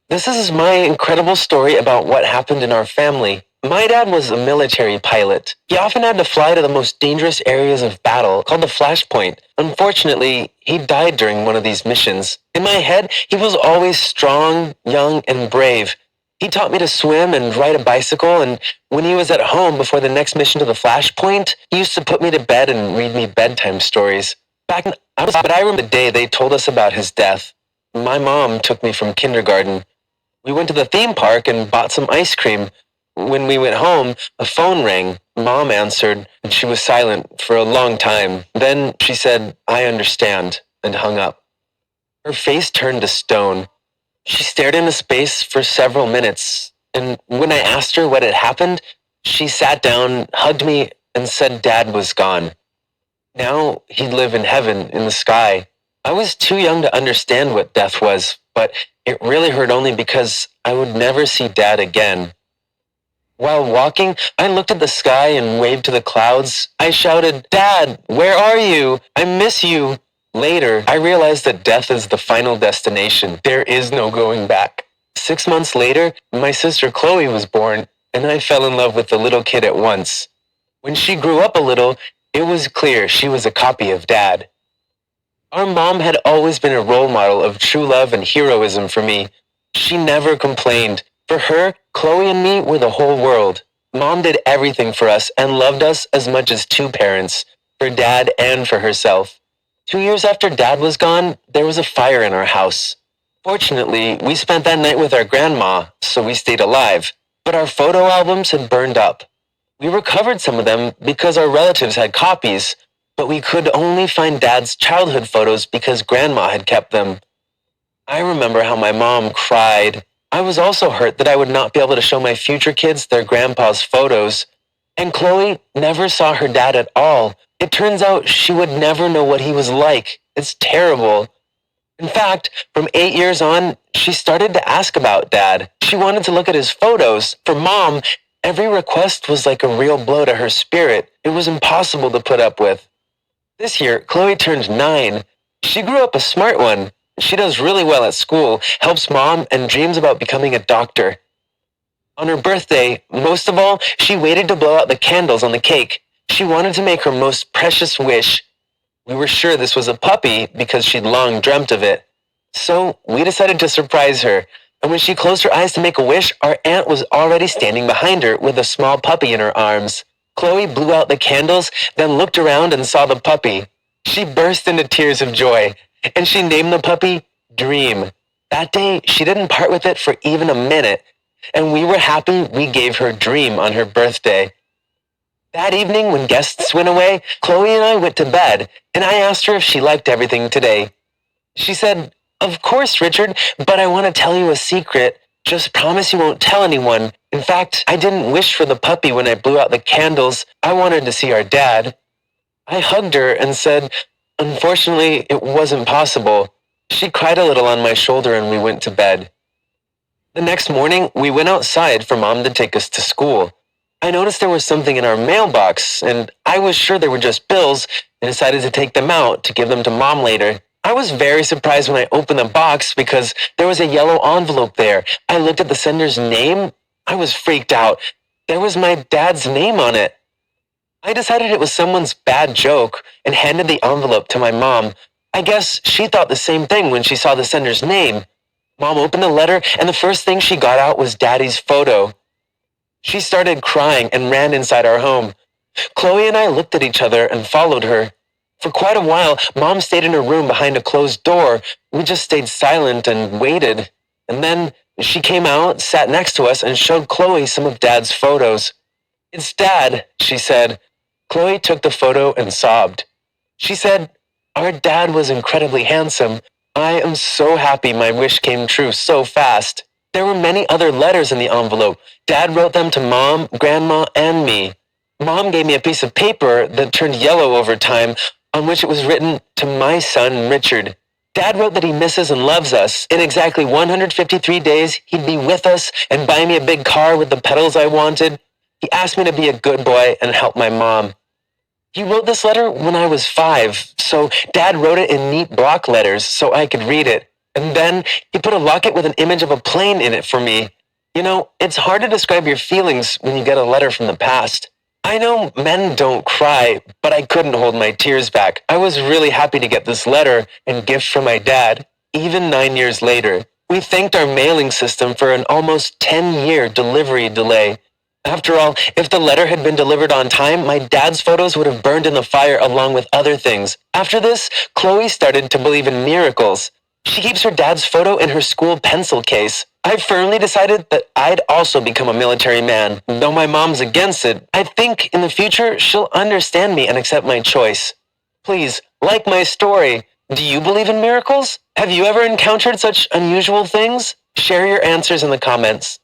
This is my incredible story about what happened in our family. My dad was a military pilot. He often had to fly to the most dangerous areas of battle, called the flashpoint. Unfortunately, he died during one of these missions. In my head, he was always strong, young, and brave. He taught me to swim and ride a bicycle, and when he was at home before the next mission to the flashpoint, he used to put me to bed and read me bedtime stories. But I remember the day they told us about his death. My mom took me from kindergarten. We went to the theme park and bought some ice cream. When we went home, a phone rang. Mom answered, and she was silent for a long time. Then she said, "I understand," and hung up. Her face turned to stone. She stared into space for several minutes, and when I asked her what had happened, she sat down, hugged me, and said Dad was gone. Now he'd live in heaven, in the sky. I was too young to understand what death was, but it really hurt only because I would never see Dad again. While walking, I looked at the sky and waved to the clouds. I shouted, "Dad, where are you? I miss you." Later, I realized that death is the final destination. There is no going back. 6 months later, my sister Chloe was born, and I fell in love with the little kid at once. When she grew up a little, it was clear she was a copy of Dad. Our mom had always been a role model of true love and heroism for me. She never complained. For her, Chloe and me were the whole world. Mom did everything for us and loved us as much as two parents, for Dad and for herself. 2 years after Dad was gone, there was a fire in our house. Fortunately, we spent that night with our grandma, so we stayed alive, but our photo albums had burned up. We recovered some of them because our relatives had copies, but we could only find Dad's childhood photos because Grandma had kept them. I remember how my mom cried. I was also hurt that I would not be able to show my future kids their grandpa's photos. And Chloe never saw her dad at all. It turns out she would never know what he was like. It's terrible. In fact, from 8 years on, she started to ask about Dad. She wanted to look at his photos. For Mom, every request was like a real blow to her spirit. It was impossible to put up with. This year, Chloe turned 9. She grew up a smart one. She does really well at school, helps Mom, and dreams about becoming a doctor. On her birthday, most of all, she waited to blow out the candles on the cake. She wanted to make her most precious wish. We were sure this was a puppy because she'd long dreamt of it. So we decided to surprise her. And when she closed her eyes to make a wish, our aunt was already standing behind her with a small puppy in her arms. Chloe blew out the candles, then looked around and saw the puppy. She burst into tears of joy, and she named the puppy Dream. That day, she didn't part with it for even a minute, and we were happy we gave her Dream on her birthday. That evening, when guests went away, Chloe and I went to bed, and I asked her if she liked everything today. She said, "Of course, Richard, but I want to tell you a secret. Just promise you won't tell anyone. In fact, I didn't wish for the puppy when I blew out the candles. I wanted to see our dad." I hugged her and said, "Unfortunately, it wasn't possible." She cried a little on my shoulder and we went to bed. The next morning, we went outside for Mom to take us to school. I noticed there was something in our mailbox, and I was sure they were just bills and decided to take them out to give them to Mom later. I was very surprised when I opened the box because there was a yellow envelope there. I looked at the sender's name. I was freaked out. There was my dad's name on it. I decided it was someone's bad joke and handed the envelope to my mom. I guess she thought the same thing when she saw the sender's name. Mom opened the letter, and the first thing she got out was Daddy's photo. She started crying and ran inside our home. Chloe and I looked at each other and followed her. For quite a while, Mom stayed in her room behind a closed door. We just stayed silent and waited. And then she came out, sat next to us, and showed Chloe some of Dad's photos. "It's Dad," she said. Chloe took the photo and sobbed. She said, "Our dad was incredibly handsome. I am so happy my wish came true so fast." There were many other letters in the envelope. Dad wrote them to Mom, Grandma, and me. Mom gave me a piece of paper that turned yellow over time, on which it was written, "To my son, Richard." Dad wrote that he misses and loves us. In exactly 153 days, he'd be with us and buy me a big car with the pedals I wanted. He asked me to be a good boy and help my mom. He wrote this letter when I was 5, so Dad wrote it in neat block letters so I could read it. And then he put a locket with an image of a plane in it for me. You know, it's hard to describe your feelings when you get a letter from the past. I know men don't cry, but I couldn't hold my tears back. I was really happy to get this letter and gift from my dad, even 9 years later. We thanked our mailing system for an almost 10-year delivery delay. After all, if the letter had been delivered on time, my dad's photos would have burned in the fire along with other things. After this, Chloe started to believe in miracles. She keeps her dad's photo in her school pencil case. I firmly decided that I'd also become a military man. Though my mom's against it, I think in the future she'll understand me and accept my choice. Please, like my story. Do you believe in miracles? Have you ever encountered such unusual things? Share your answers in the comments.